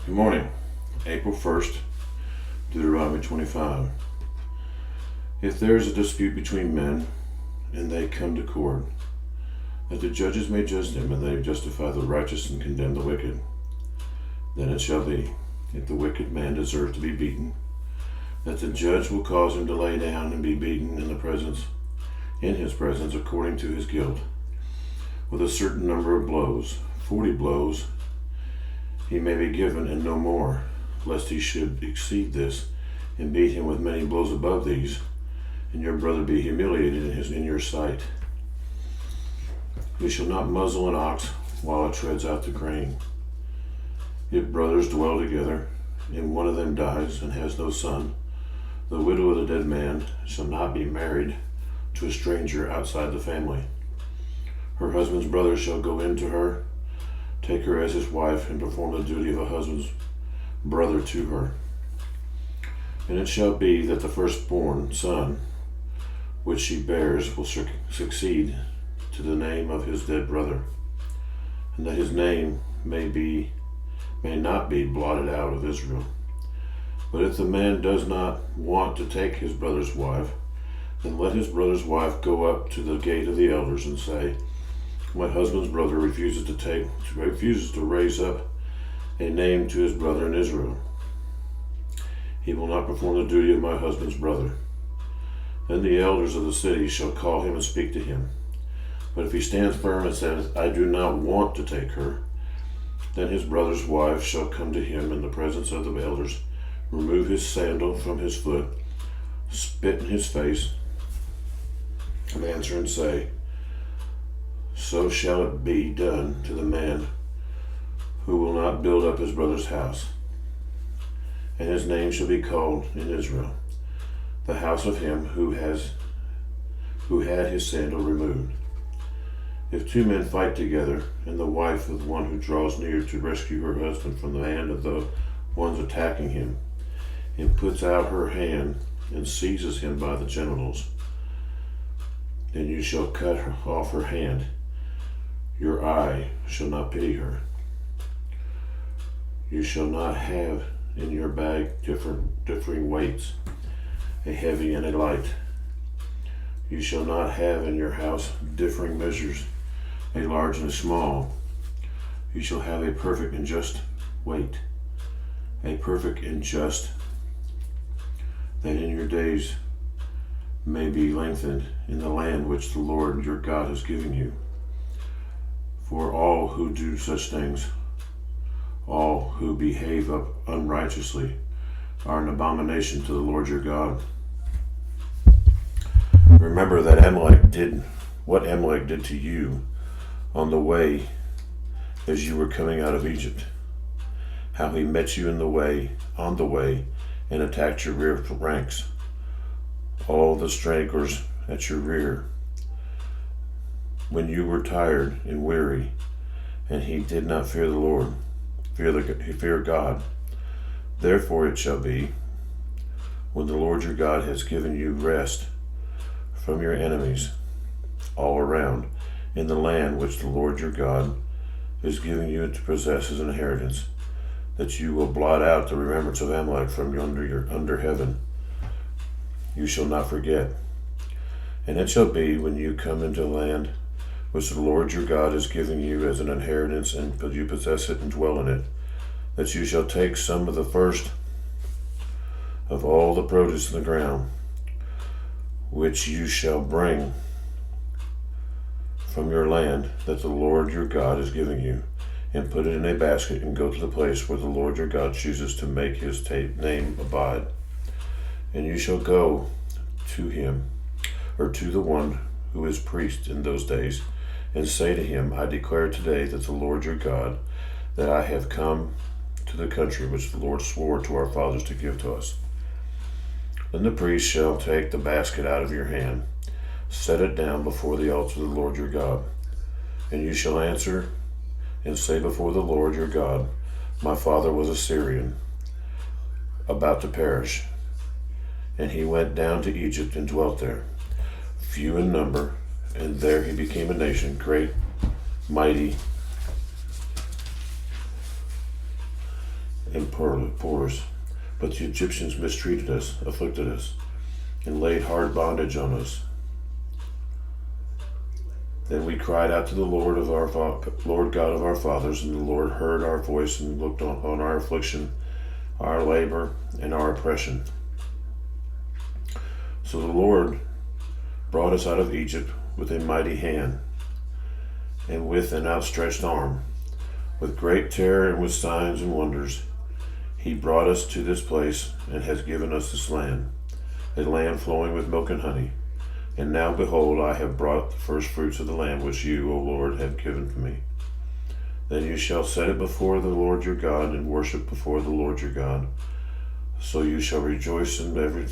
Good morning. April 1st, Deuteronomy 25. If there is a dispute between men, and they come to court, that the judges may judge them, and they justify the righteous and condemn the wicked, then it shall be, if the wicked man deserve to be beaten, that the judge will cause him to lay down and be beaten in his presence according to his guilt, with a certain number of blows, 40 blows, he may be given, and no more, lest he should exceed this, and beat him with many blows above these, and your brother be humiliated in your sight. You shall not muzzle an ox while it treads out the grain. If brothers dwell together, and one of them dies and has no son, the widow of the dead man shall not be married to a stranger outside the family. Her husband's brother shall go in to her, take her as his wife, and perform the duty of a husband's brother to her. And it shall be that the firstborn son which she bears will succeed to the name of his dead brother, and that his name may not be blotted out of Israel. But if the man does not want to take his brother's wife, then let his brother's wife go up to the gate of the elders and say, my husband's brother refuses to raise up a name to his brother in Israel. He will not perform the duty of my husband's brother. Then the elders of the city shall call him and speak to him. But if he stands firm and says, I do not want to take her, then his brother's wife shall come to him in the presence of the elders, remove his sandal from his foot, spit in his face, and answer and say, so shall it be done to the man who will not build up his brother's house. And his name shall be called in Israel, the house of him who had his sandal removed. If two men fight together, and the wife of the one who draws near to rescue her husband from the hand of the ones attacking him, and puts out her hand and seizes him by the genitals, then you shall cut off her hand. Your eye shall not pity her. You shall not have in your bag differing weights, a heavy and a light. You shall not have in your house differing measures, a large and a small. You shall have a perfect and just weight, a perfect and just, that in your days may be lengthened in the land which the Lord your God has given you. For all who do such things, all who behave unrighteously, are an abomination to the Lord your God. Remember that what Amalek did to you on the way as you were coming out of Egypt, how he met you on the way, and attacked your rear ranks, all the stragglers at your rear, when you were tired and weary, and he did not fear the Lord, fear God. Therefore it shall be, when the Lord your God has given you rest from your enemies all around, in the land which the Lord your God is giving you to possess as an inheritance, that you will blot out the remembrance of Amalek from under heaven. You shall not forget. And it shall be, when you come into the land which the Lord your God is giving you as an inheritance, and you possess it and dwell in it, that you shall take some of the first of all the produce in the ground, which you shall bring from your land that the Lord your God is giving you, and put it in a basket, and go to the place where the Lord your God chooses to make his name abide. And you shall go to him, or to the one who is priest in those days, and say to him, I declare today that the Lord your God, that I have come to the country which the Lord swore to our fathers to give to us. Then the priest shall take the basket out of your hand, set it down before the altar of the Lord your God, and you shall answer and say before the Lord your God, my father was a Syrian, about to perish, and he went down to Egypt and dwelt there, few in number, and there he became a nation, great, mighty, and porous. But the Egyptians mistreated us, afflicted us, and laid hard bondage on us. Then we cried out to the Lord God of our fathers, and the Lord heard our voice and looked on our affliction, our labor, and our oppression. So the Lord brought us out of Egypt with a mighty hand, and with an outstretched arm, with great terror and with signs and wonders. He brought us to this place and has given us this land, a land flowing with milk and honey. And now, behold, I have brought the first fruits of the land which you, O Lord, have given to me. Then you shall set it before the Lord your God, and worship before the Lord your God. So you shall rejoice in every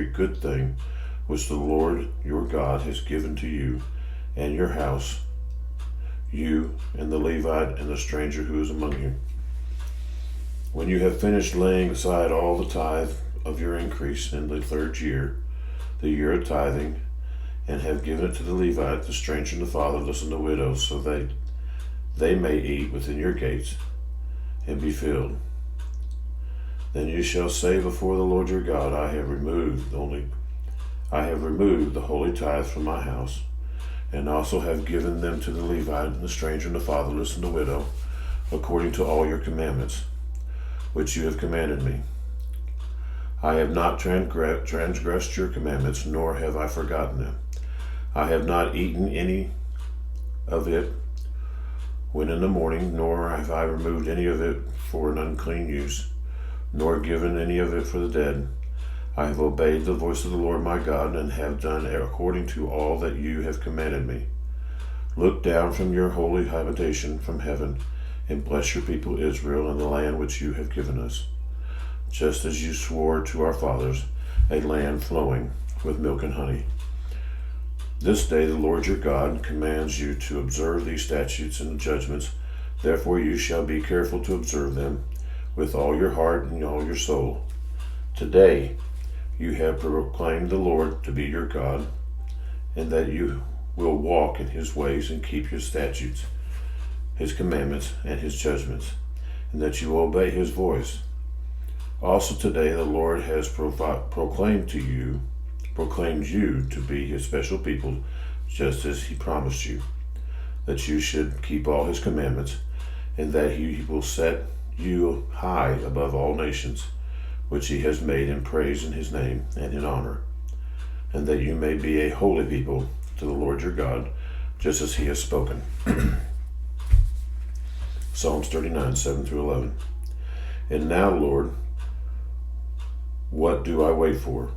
good thing which the Lord your God has given to you and your house, you and the Levite and the stranger who is among you. When you have finished laying aside all the tithe of your increase in the third year, the year of tithing, and have given it to the Levite, the stranger, and the fatherless, and the widows, so that they may eat within your gates and be filled. Then you shall say before the Lord your God, I have removed the holy tithe from my house, and also have given them to the Levite, and the stranger, and the fatherless, and the widow, according to all your commandments, which you have commanded me. I have not transgressed your commandments, nor have I forgotten them. I have not eaten any of it when in the morning, nor have I removed any of it for an unclean use, nor given any of it for the dead. I have obeyed the voice of the Lord my God, and have done according to all that you have commanded me. Look down from your holy habitation from heaven, and bless your people Israel and the land which you have given us, just as you swore to our fathers, a land flowing with milk and honey. This day the Lord your God commands you to observe these statutes and judgments. Therefore you shall be careful to observe them with all your heart and all your soul. Today you have proclaimed the Lord to be your God, and that you will walk in his ways and keep his statutes, his commandments, and his judgments, and that you obey his voice. Also today the Lord has proclaimed you to be his special people, just as he promised you, that you should keep all his commandments, and that he will set you high above all nations, which he has made in praise in his name and in honor, and that you may be a holy people to the Lord your God, just as he has spoken. Psalms 39, 7 through 11. And now, Lord, what do I wait for?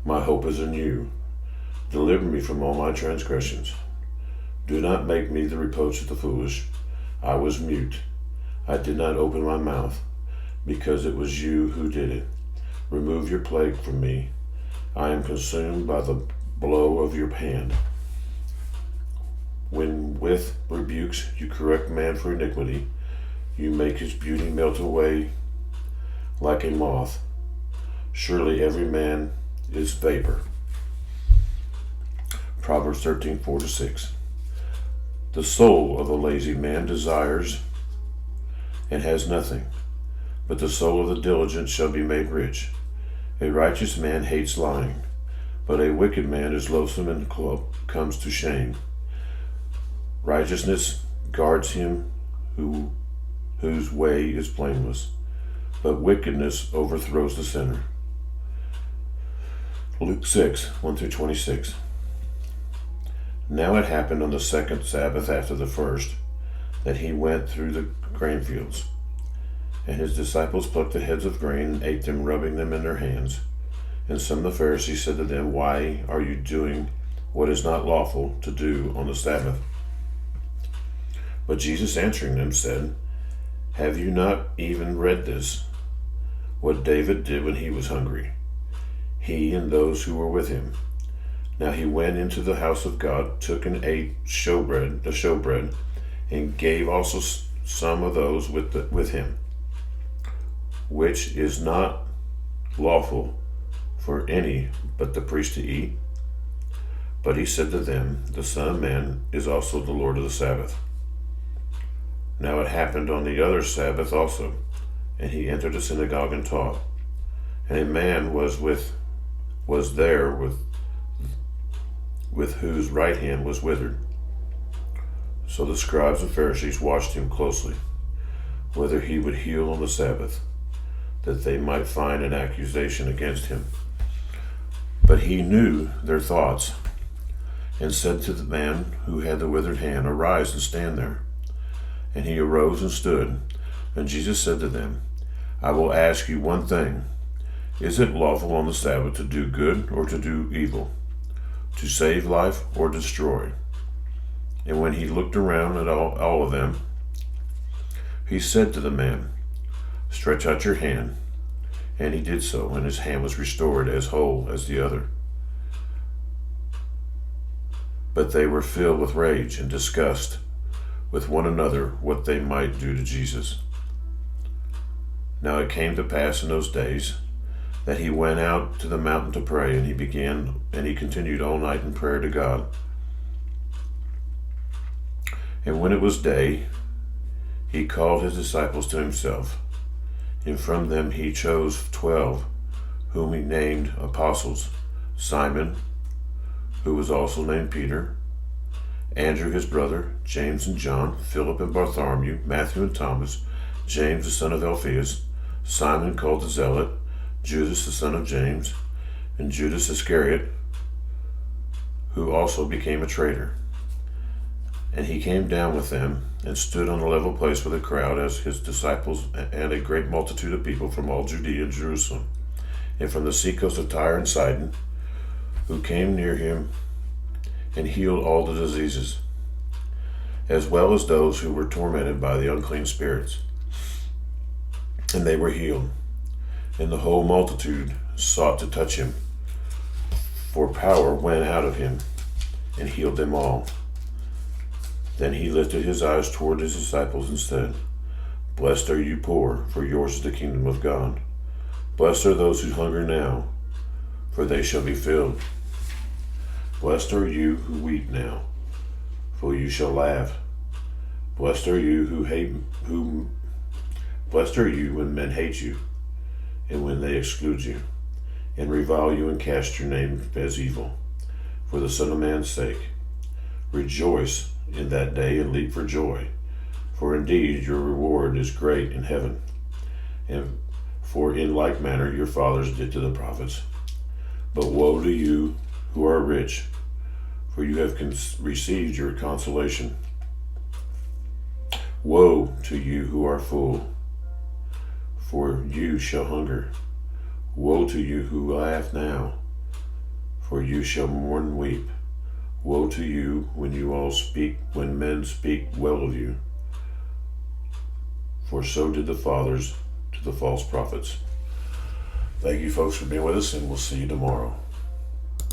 My hope is in you. Deliver me from all my transgressions. Do not make me the reproach of the foolish. I was mute. I did not open my mouth, because it was you who did it. Remove your plague from me. I am consumed by the blow of your hand. When with rebukes you correct man for iniquity, you make his beauty melt away like a moth. Surely every man is vapor. Proverbs 13, 4-6. The soul of a lazy man desires and has nothing, but the soul of the diligent shall be made rich. A righteous man hates lying, but a wicked man is loathsome and comes to shame. Righteousness guards him whose way is blameless, but wickedness overthrows the sinner. Luke 6, 1-26. Now it happened on the second Sabbath after the first, that he went through the grain fields. And his disciples plucked the heads of grain and ate them, rubbing them in their hands. And some of the Pharisees said to them, Why are you doing what is not lawful to do on the Sabbath? But Jesus answering them said, Have you not even read this, what David did when he was hungry, he and those who were with him? Now he went into the house of God, took and ate the showbread, and gave also some of those with him, which is not lawful for any but the priest to eat. But he said to them, The Son of Man is also the Lord of the Sabbath. Now it happened on the other Sabbath also, and he entered the synagogue and taught. And a man was there with whose right hand was withered. So the scribes and Pharisees watched him closely, whether he would heal on the Sabbath, that they might find an accusation against him. But he knew their thoughts, and said to the man who had the withered hand, Arise and stand there. And he arose and stood. And Jesus said to them, I will ask you one thing. Is it lawful on the Sabbath to do good or to do evil, to save life or destroy? And when he looked around at all of them, he said to the man, Stretch out your hand. And he did so, and his hand was restored as whole as the other. But they were filled with rage and discussed with one another what they might do to Jesus. Now it came to pass in those days that he went out to the mountain to pray, and he continued all night in prayer to God. And when it was day, he called his disciples to himself, and from them he chose 12, whom he named apostles: Simon, who was also named Peter, Andrew his brother, James and John, Philip and Bartholomew, Matthew and Thomas, James the son of Alphaeus, Simon called the Zealot, Judas the son of James, and Judas Iscariot, who also became a traitor. And he came down with them, and stood on a level place with a crowd as his disciples and a great multitude of people from all Judea and Jerusalem, and from the seacoast of Tyre and Sidon, who came near him and healed all the diseases, as well as those who were tormented by the unclean spirits. And they were healed. And the whole multitude sought to touch him, for power went out of him and healed them all. Then he lifted his eyes toward his disciples and said, Blessed are you poor, for yours is the kingdom of God. Blessed are those who hunger now, for they shall be filled. Blessed are you who weep now, for you shall laugh. Blessed are you Blessed are you when men hate you, and when they exclude you, and revile you and cast your name as evil, for the Son of Man's sake. Rejoice in that day and leap for joy, for indeed your reward is great in heaven. And for in like manner your fathers did to the prophets. But woe to you who are rich, for you have received your consolation. Woe to you who are full, for you shall hunger. Woe to you who laugh now, for you shall mourn and weep. Woe to you when men speak well of you, for so did the fathers to the false prophets. Thank you folks for being with us, and we'll see you tomorrow.